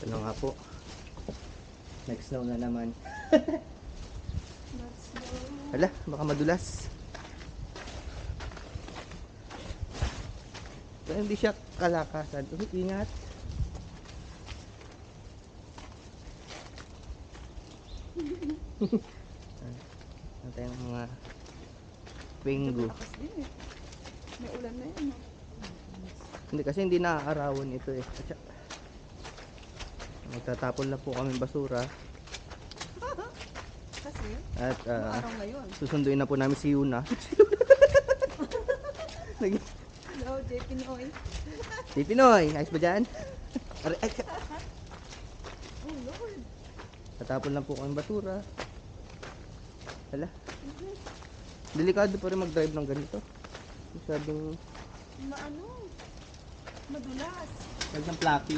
Ano nga po, next snow na naman. Let's go. Hala, baka madulas. Pero hindi siya kalakasan. Uy, ingat. Ano tayong mga pingo. Malakas din eh. May ulan na yun. No? Hindi kasi hindi naaarawan ito eh. Atsa. Magtatapon na po kami basura. Kasi, At ano araw ngayon? susunduin na po namin si Yuna. Hello, JP Noy. Si Pinoy, ayos ba dyan? Aray, ay, Oh Lord. tatapon lang po kami basura. Hala. Delikado pa rin mag-drive ng ganito. Masyadong Madulas. masyadong fluffy.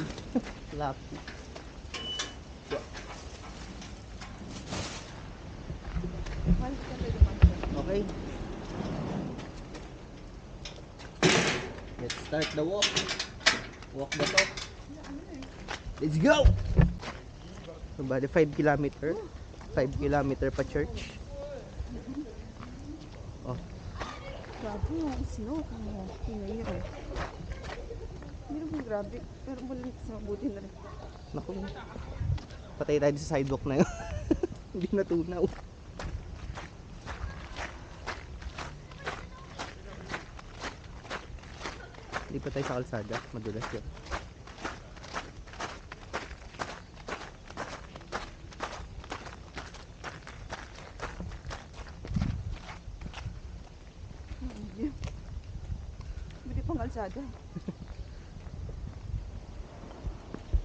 Fluffy. Mahal ka na dumaan. Okay. Let's start the walk. Walk the talk. Let's go! So, bali 5 kilometer. 5 kilometer pa church. Oh, Grabe yung snow. Pinahiro. Hindi naman grabe. Pero malamig sa mabuti na rin. naku. Patay tayo sa sidewalk na yun. Hindi natunaw. Hindi pa tayo sa kalsada. Madulas yun. Hindi pang kalsada.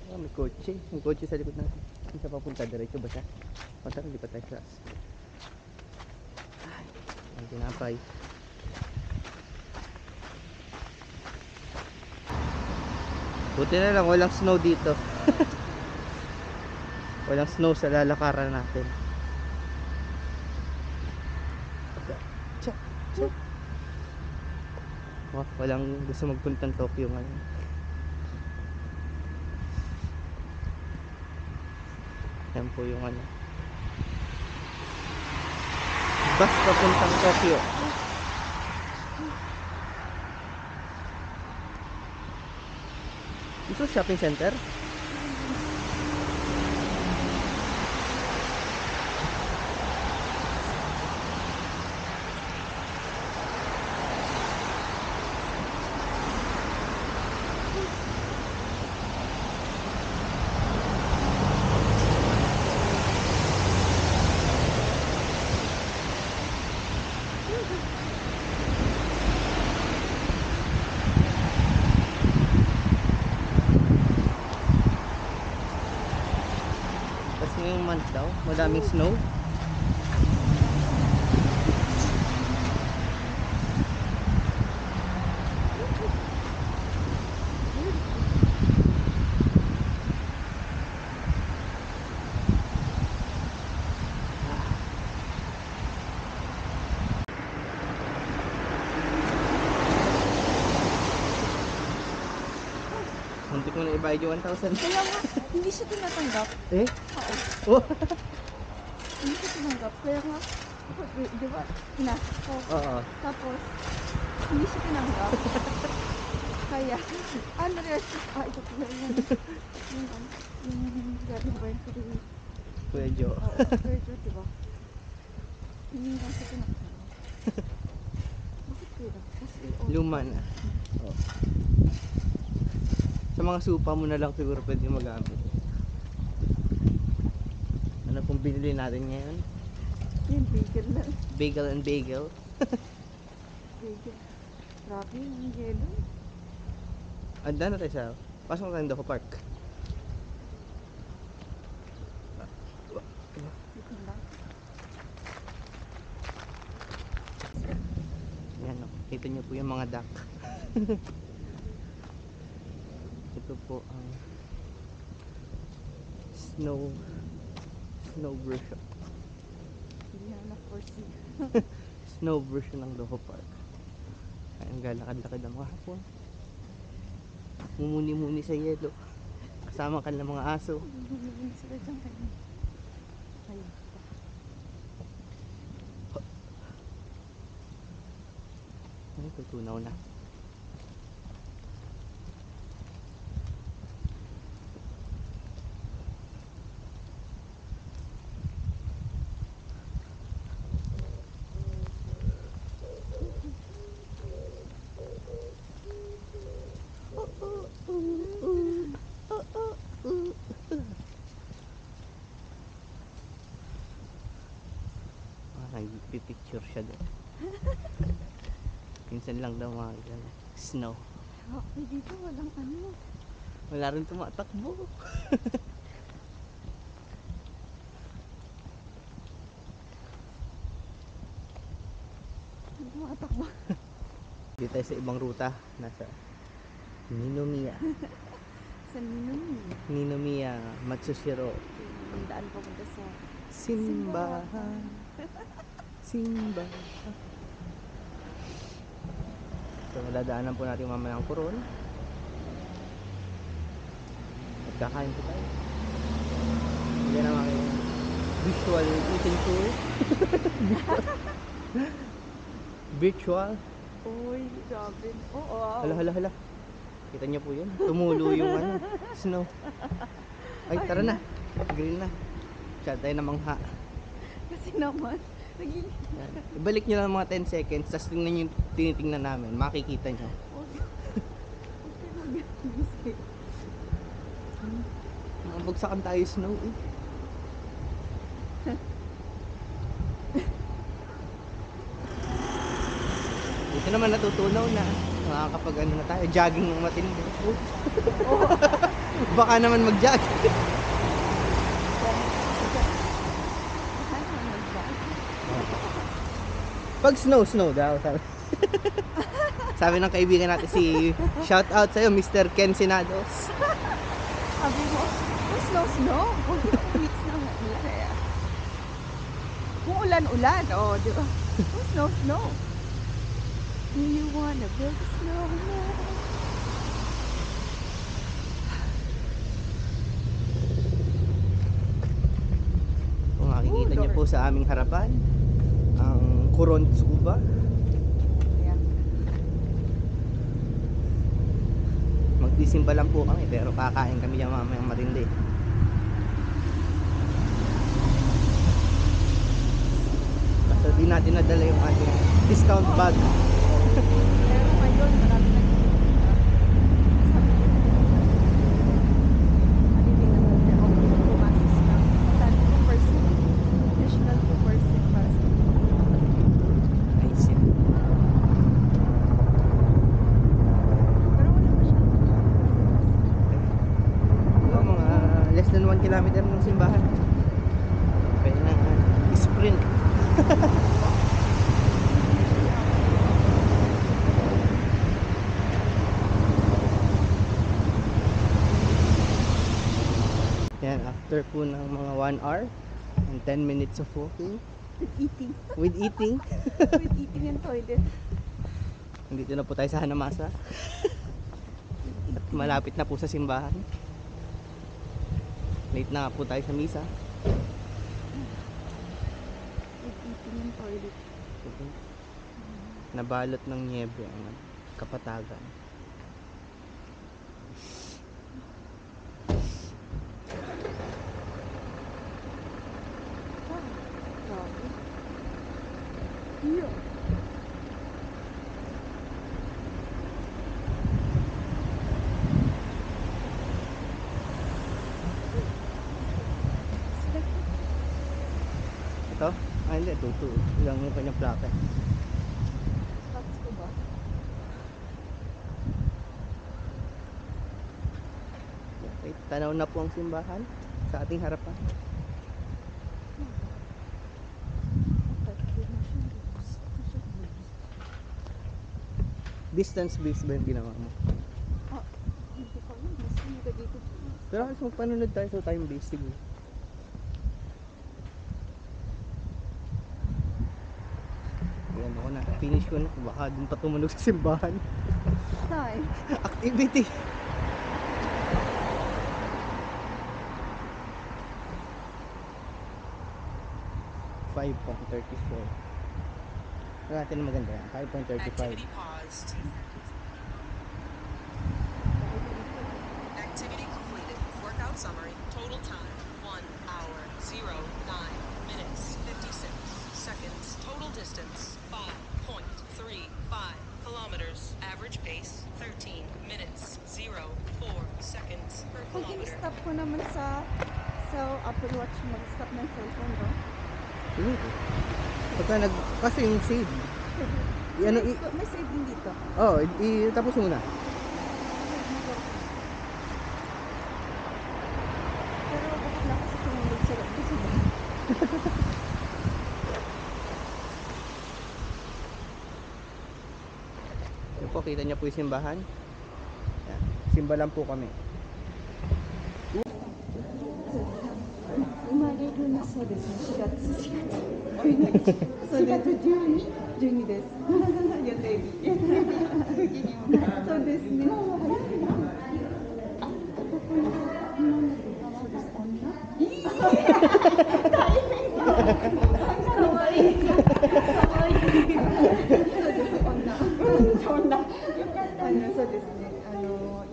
Ah, may kotse. May kotse sa likod natin. Hindi siya papunta. Diretso ba siya? O tara, hindi pa tayo sa ay, ang tinapay. Buti na lang, walang snow dito. Walang snow sa lalakaran natin. Tsa, tsa. Oh, walang gusto magpuntang Tokyo ngayon. Yan po yung ano, bus papuntang Tokyo. Ito shopping center? Tapos ngayong month daw, madaming snow. Muntik mo na ibayad yung 1,000. Kaya nga, hindi siya tinatanggap. Eh? Oo. Oh. Hindi siya tinanggap. Kaya nga, di ba, pinasok ko. Oo. Tapos, hindi siya tinanggap. Kaya, ano rin, ito pala yung galing ba yun kay Kuya Jo. Oo, Kuya Jo, diba? Hindi nga siya tinanggap. Bakit kaya? Kasi, Luma na. Oh. Sa mga supa mo na lang siguro pwede magamit. Ano pong binili natin ngayon? Yung bagel lang. Bagel and bagel. Bagel. Grabe, yung yelo. Anda na tayo sa pasok na tayo Doho Park. Dito lang. Yan o. Kita nyo po yung mga duck. Ito po ang snow version. Hindi na na-foresee. Snow version ng Doho Park. Ang galakad-lakad ng mga hapon. Mumuni-muni sa yelo. kasama ka ng mga aso. Bumibili sila dyan kayo. Ayun. Ay, tutunaw na. Nagpipicture siya doon. Minsan lang daw makikita na snow. Okay, dito walang ano. Wala rin tumatakbo. Hindi tumatakbo. Dito tayo sa ibang ruta. Nasa Ninomiya. Sa Ninong. Ninomiya Matsushiro. Yung daan papunta sa Simbahan. Simbahan. So, dadaanan po natin mamaya ang Coron. At kakain po tayo. Hindi na mga visual eating tour. Virtual. Uy, grabe. Oh, wow. Hala. Kita niyo po yun. Tumulo yung snow. Ay, tara na. Green na. Siya tayo na mangha. Kasi naman, naging... Yan. Ibalik nyo lang mga 10 seconds. Tapos tingnan yung tinitingnan namin. Makikita nyo. Okay, mag-biscuit. Mabagsakan tayo snow eh. Ito naman natutunaw na. Makakapag ano na tayo. Jogging ng matindi. Oh. Baka naman mag-jogging. Pag snow daw. Sabi ng kaibigan natin si shout out sa'yo Mr. Ken Sinados. Sabi mo, snow. Kung weeks na ulan eh. Kung ulan, oh, di ba? Snow. Do you wanna build a snowman? Kung makikita niyo po sa aming harapan, ang Coron Tsukuba. Yeah. Magsisimba lang po kami pero kakain kami yung mamayang matindi. Kaso di natin nadala yung ating discount bag. Pero ngayon, marami nagtitinda. Sabi ko, malibig na mo pero pumasok na. Tali 2%. Additional 2% para sa Ay, shit. pero wala masyadong Mga less than 1 kilometer ng simbahan. Pwede na sprint. Yan, after po ng mga 1 hour and 10 minutes of walking eating. with eating, With eating and toilet. nandito na po tayo sa Hanamasa at malapit na po sa simbahan. Late na nga po tayo sa misa. With eating and toilet. Nabalot ng niebe ang kapatagan. Wow. Grabe. Yeah. Ito? Ah, hindi. Tutu. Ilang yung kanyang plaka. Thoughts ko ba? Okay, tanaw na po ang simbahan sa ating harapan. Distance based ba yung ginawa mo? Hindi ko alam. Mas hindi ka dito. Pero kasi magpanunod tayo sa time based siguro. Ayan ako na. Finish ko na. Baka dun pa tumunog sa simbahan. Time. Activity. 5.34. Ito natin na maganda yan. 5.35. Activity paused. Activity completed. Workout summary. Total time 1 hour 09 minutes 56 seconds. Total distance 5.35 kilometers. Average pace 13 minutes 04 seconds per Pag kilometer. i-stop ko naman sa Apple Watch, mag-stop ng cellphone, no? Siguro. Pagka kasi yung save. Ano, May save din dito. oh, tapos muna. Pero bakit na kasi tumulog sa loob kasi Yan po, kita niyo po yung simbahan. Yan. Simba lang po kami. So this is 4月12です。予定日。そうですね。そうですね。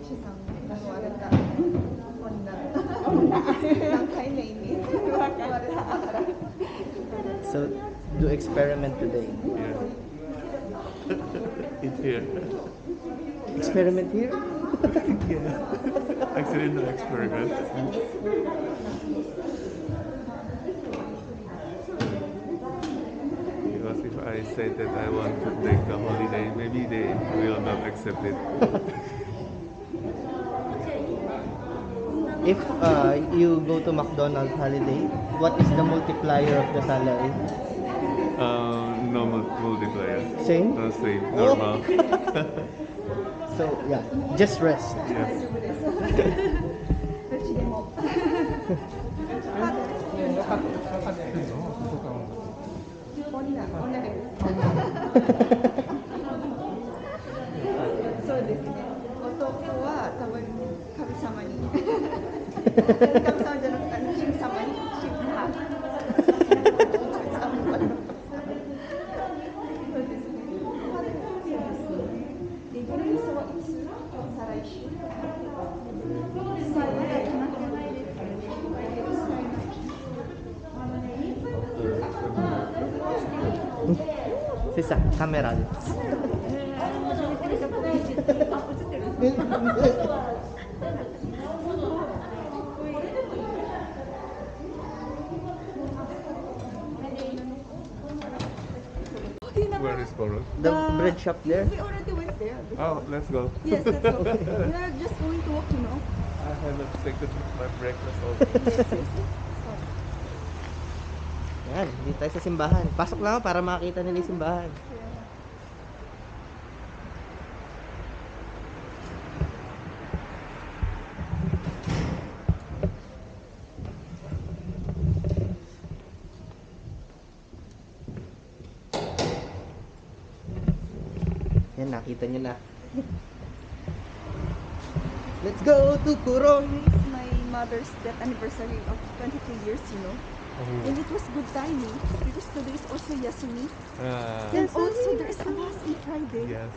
資産が割れた女。何回目に割れたから。 So, do experiment today. Yeah. It's here. Experiment here? Yeah. Accidental experiment. Because if I say that I want to take a holiday, maybe they will not accept it. If you go to McDonald's holiday, what is the multiplier of the salary? Normal multiplier. Same? No, same. Normal. So, yeah, just rest. Yes. どっちでも。女です。そうですね。男は多分神様に。神様じゃなくて神様に神様。そうですね。で、イギリスはいつ？再来週。まだ決まってないです。Sisa, camera. Where is Coral? The bread shop there? We already went there. Oh, let's go. Yes, that's all. We are just going to walk, you know. I haven't taken my breakfast also. Yes, yes. Yan, dito tayo sa simbahan. Pasok lang ako para makita nila yung simbahan. Yan, nakita nyo na. Let's go to Coron! It's my mother's death anniversary of 22 years, you know. And it was good timing because today is also Yasumi. And also there is a mass on Friday. Yes.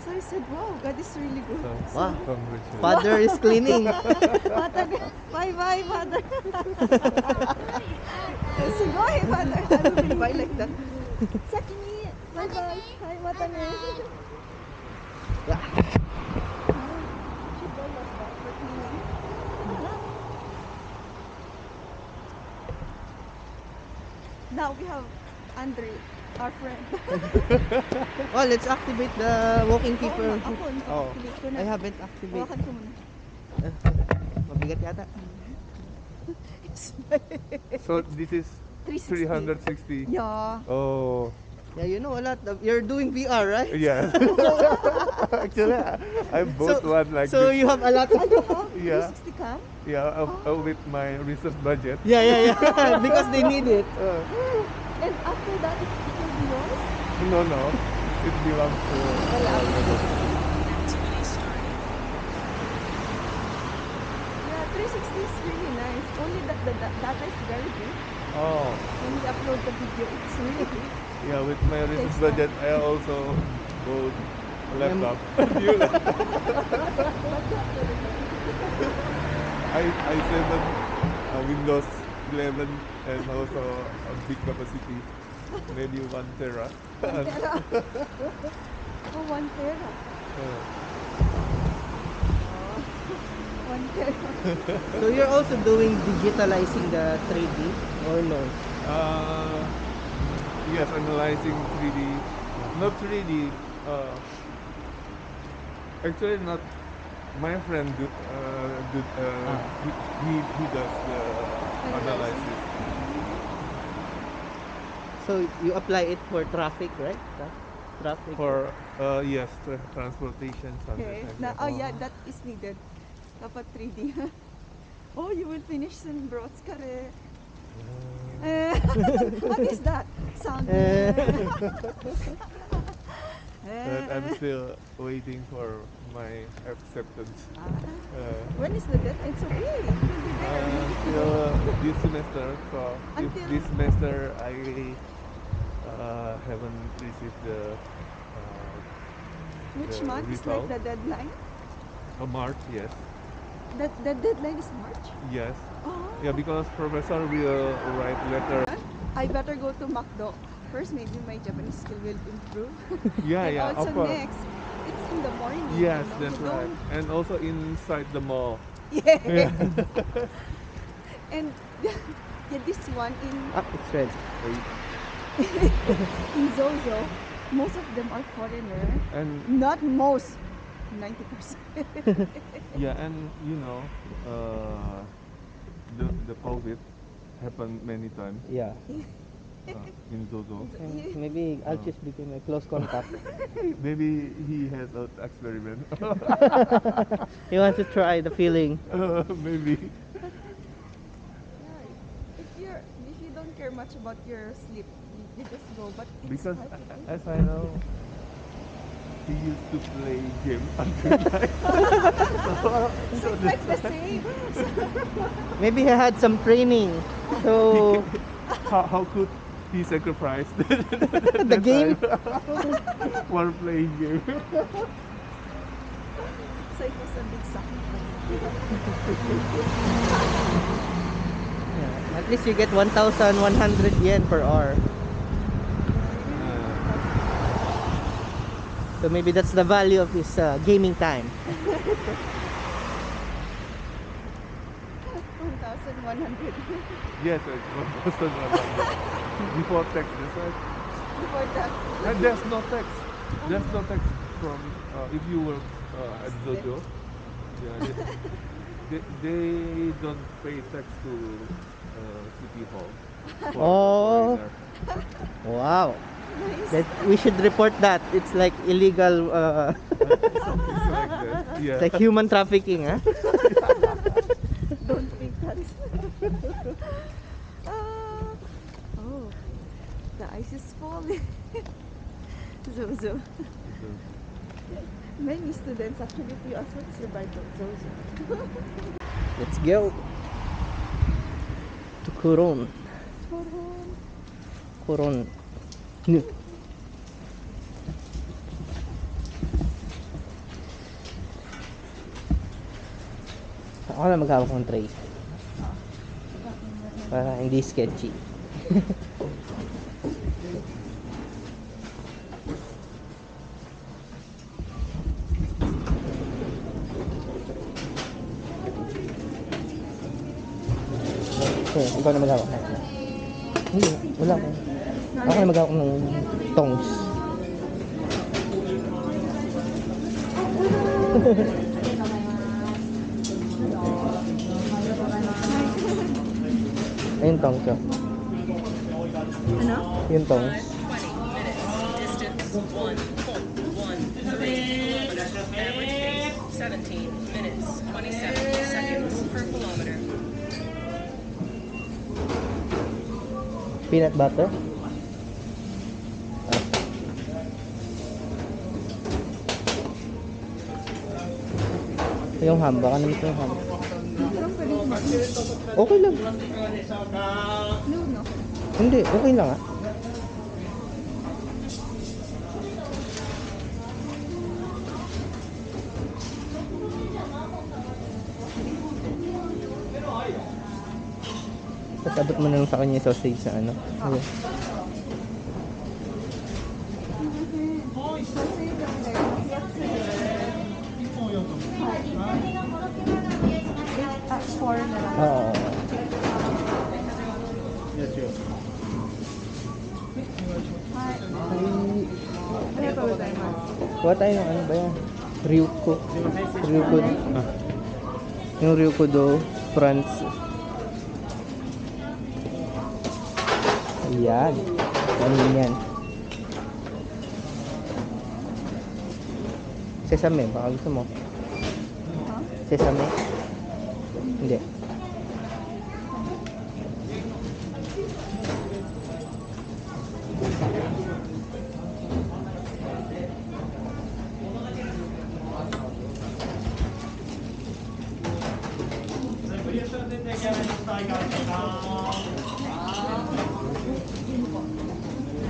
So I said, wow, God is really good. So, Wow. congratulations. Father is cleaning. Bye-bye, Father. Sugoy, Father. I will be bye like that. Sakini, bye-bye. Hi, Matane. Yeah. She told us that for cleaning. Now we have Andre, our friend. Oh, let's activate the walking keeper. Oo, ako, naka-activate ko na. I haven't activated. Hawakan ko muna. Mabigat yata. So this is 360. 360. Yeah. Oh, Yeah, you know a lot. You're doing VR, right? yeah. Actually, I bought one like so this. you have a lot of... Yeah. 360 cam? Yeah, with my research budget. yeah. Because they need it. And after that, it will be yours? No. It belongs to. Activity started. Yeah, 360 is really nice. Only that the data is very good. Oh, When we upload the video, it's really yeah, with my research Takes budget, I also bought a laptop. New laptop. I sent a Windows 11 and also a big capacity, maybe 1 tera. 1 tera. Oh, 1 tera. Uh, Oh, 1 tera. So you're also doing digitalizing the 3D or no? yes, analyzing 3D, not 3D. Actually, not. My friend Ah. he does the analysis. So you apply it for traffic, right? Traffic. For yes, transportation something Okay. like Na, that. oh yeah, that is needed. Dapat 3D. Oh, you will finish soon, bros. Kare. What is that? Sound. But I'm still waiting for my acceptance. When is the deadline? So hey, you'll be there. Till this semester. So if Until- this semester I haven't received the Which the month is like result. the deadline? March, yes, That the deadline is March. yes, Oh. yeah, because professor will write letter. I better go to McDo. First, maybe my Japanese skill will improve. Yeah, And yeah, also of course. next, it's in the morning. Yes, you know, that's you right. don't- And also inside the mall. Yeah. And yeah, this one Ah, it's red. in Zozo, most of them are foreigner. And Not most, 90%. yeah, and you know, the COVID happened many times Yeah. in Zozo. And maybe I'll just become a close contact. Maybe he has an experiment. You want to try the feeling? Maybe. Yeah, if you don't care much about your sleep, you just go. But it's Because hard to do. as I know, he used to play game until night. So it's like the same. Maybe he had some training. So How could he sacrifice the game. while playing game? So it was a big sacrifice. Yeah, at least you get 1,100 yen per hour. So maybe that's the value of his gaming time. 1,100 Yes, it's 1,100 before tax. That's right. before that. And there's no tax. There's no tax from if you work at Zojo. Yeah, they don't pay tax to City Hall for Oh. foreigner. Wow. Nice. That we should report that. It's like illegal. Something like that. Yeah. It's like human trafficking, huh? Don't think that. Ah. Oh, the ice is falling. Zozo. Many students actually also survived on Zozo. Let's go to Coron. Coron. No. Ako na maghawak ng tray. Para hindi sketchy. Okay, ikaw na maghawak. Hindi, wala ko. Ako na maghawak ng tongs. Ayun tongs yun. Ano? Yung tongs. 20 minutes. Distance 1.13 kilometers. Average pace 17 minutes 27 seconds per kilometer. Peanut butter. Yung ham, baka naman yung ham. From Paris mo. Okay lang. No, no. Hindi, okay lang ah. Tapos abot mo na lang sa kanya yung sausage na ano. Ayun. Four na lang. Oo. Ay, kuha tayo ng ano ba yan? Ryuko. Ryuko. Ah. Yung Ryuko do France. Ayan. Ano yan? Sesame, baka gusto mo. Sesame? Hindi.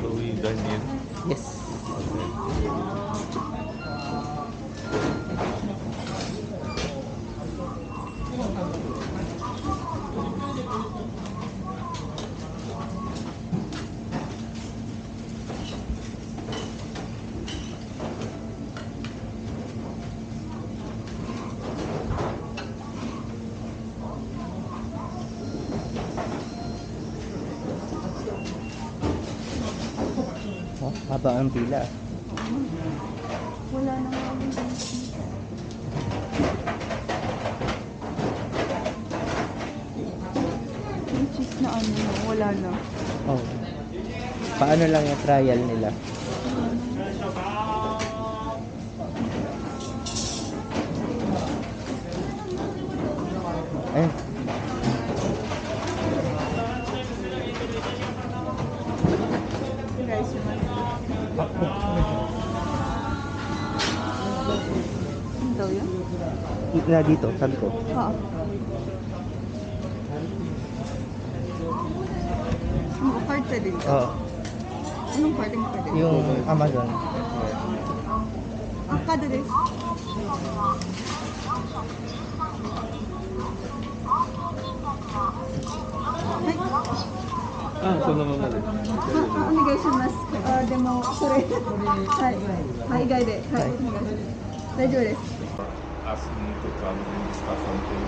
So we done yet? Yes. Oh, haba ang pila. Wala na nga ulit. Yung cheese na ano, wala na. Oh. Paano lang yung trial nila? Eh, Guys, yung ano daw yun? na dito, sabi ko. Oo. Ang card pwede dito? Oo. Anong card ang pwede? Yung Amazon. Ah, kada din. Ah, so naman na rin. お願いします。あ、でもそれはいはい外ではいお願いします。大丈夫です。 Ask me to come and discuss something.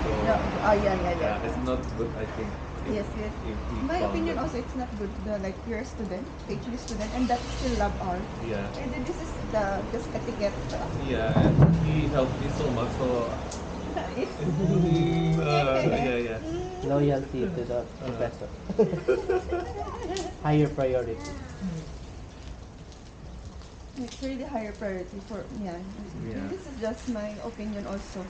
So, yeah, it's not good, I think. Yes, yes. If we My found opinion that- also it's not good like you're a student, PhD student, and that still love art. Yeah. And then this is the just etiquette. Yeah, and he helped me so much, so yeah. Loyalty to the professor. Higher priority. It's really higher priority for yeah. Yeah. This is just my opinion also.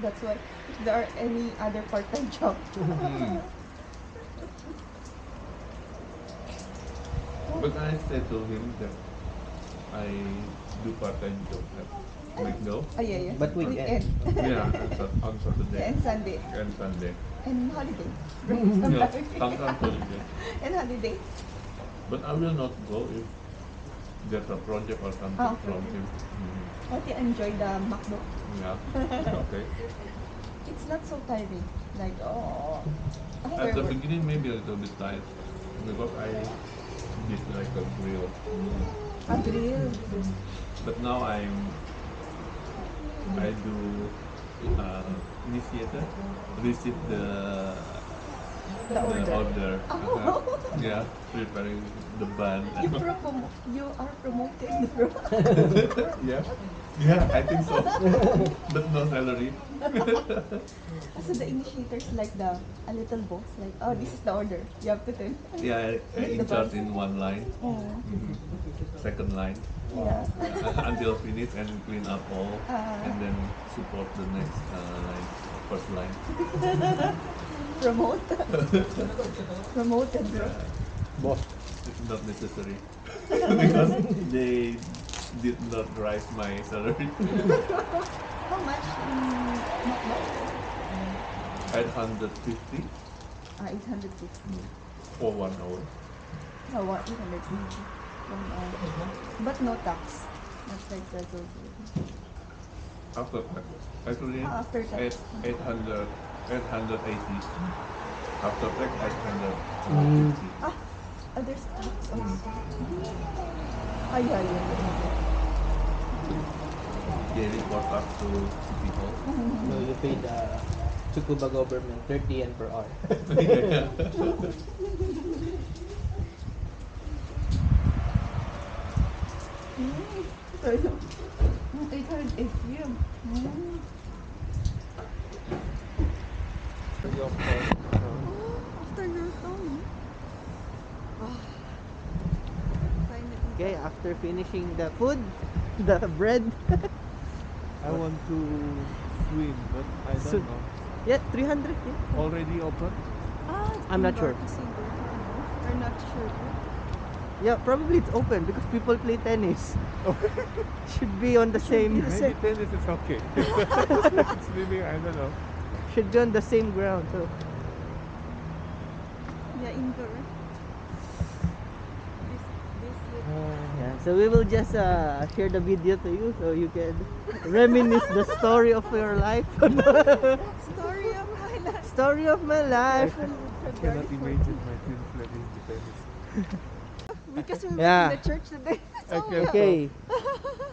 That's why if there are any other part-time job. Mm. But I said to him that I do part-time job at McDo. Yeah. But weekend. Yeah, on Saturday And Sunday. and Sunday. And holiday. Yeah, sometimes holiday. And holiday. But I will not go if there's a project or something Ah, from okay. him. How do you enjoy the McDo? Yeah, okay. It's not so tiring. Like, oh. At after the work. beginning, maybe a little bit tight because I did like a grill. A grill. But now I do initiator, receive the order. Yeah, preparing the bun. You are promoted, bro. Yeah, I think so. But no salary. So the initiators like a little box, like, oh, this is the order. You have to tell. Yeah, I in charge in one line. Mm. Mhm. Second line. Yeah. Until finish and clean up all, Ah. and then support the next line, first line. Promote. Promoted, bro. Boss. It's not necessary because they did not rise my salary. How much? McDo? 850 850. for 1 hour. Oh, what? 850. But no tax. Not like that also. After tax. Actually, After tax. 880. After tax, 850. Ah, there's tax also. Ay, ay, ay. They report up to City Hall. So you pay the Tsukuba government 30 yen per hour. Sorry. 880 yun. Free of cost. After Newton. Finally. Okay, after finishing the food, the bread. I want to swim, but I don't Swim. know. Yeah, 300. Yeah. Already open? I'm not sure. We're not sure. Yeah, probably it's open because people play tennis. Should be on the same. Maybe tennis is okay. Swimming, I don't know. Should be on the same ground. So Yeah, indoor. This yeah, so we will just share the video to you so you can reminisce the story of your life. story of my life. Story of my life. I cannot imagine my twin flame in the tennis. Because we Yeah. went in the church today. So Okay. yeah. Okay.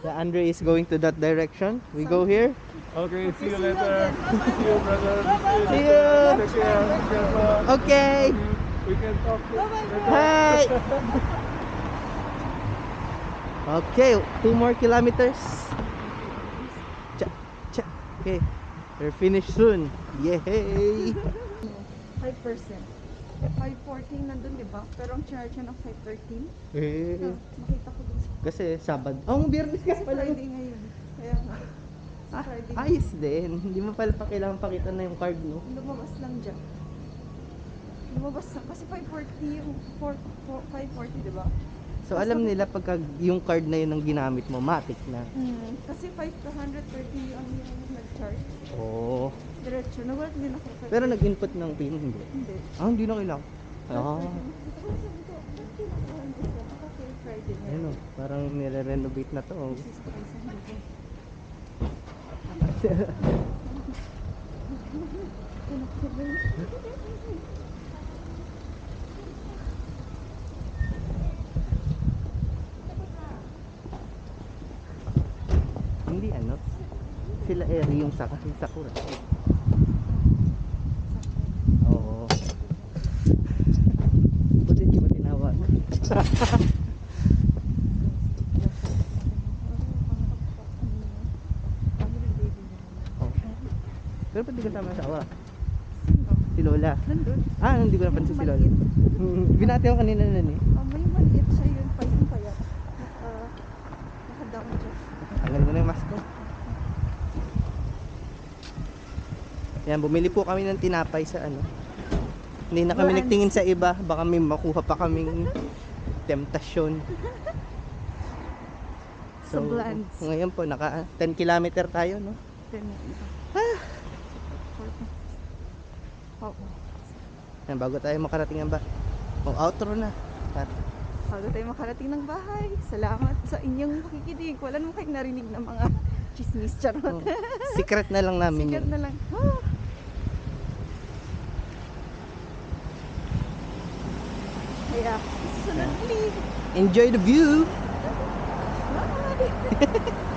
The Andre is going to that direction. We go here. Okay, see you see you later. again. Bye-bye. See you, brother. Bye-bye. See you. Take care. Be careful. Okay. We can talk Bye-bye. later. Hi. Okay, 2 more kilometers. Cha, cha. Okay, we're finished soon. Yay! 5%. 514 nandun, di ba? Pero ang charge niya ng 513. Eh, Makita ko dun sa kasi Sabado. Oh, Biyernes ka pala. Friday ngayon. Kaya nga. Ah, Friday. ayos din. Hindi mo pala pa kailangan pakita na yung card, no? Lumabas lang dyan. Lumabas na. Kasi 540 yung 540, di ba? So, alam nila pagka yung card na yun ang ginamit mo, matik na. Kasi 530 yung nag-charge. Oo. Diretso. Nagulat din ako. Pero nag-input ng PIN, hindi. Hindi. Ah, hindi na kailangan. Ah, Kasi Friday niya. ayun o. Parang nire-renovate na to. Oh. Jesus Christ, ang libo. Hindi ano. Sila eri yung Sakura. Oo. Buti hindi mo tinawag. Oh. Pero ba't di kasama sa awa? Si Lola. Nandun. Ah, hindi ko napansin si Lola. Binati ako kanina na eh. May maliit siya yun pa yung payat. Naka-down siya. Tagal ko na yung mask ko. Yan, bumili po kami ng tinapay sa ano. Hindi na kami Vans. nagtingin sa iba. Baka may makuha pa kaming temptasyon. Sa Vans. Ngayon po, naka 10 kilometer tayo, no? Yan, bago tayo makarating ang ba. Oh, outro na. Bago tayo makarating ng bahay, salamat sa inyong pakikinig. Wala naman kayong narinig ng mga chismis, charot. Oh, secret na lang namin Sikat yun. na lang. Kaya, susunod ulit. Enjoy the view! Bye!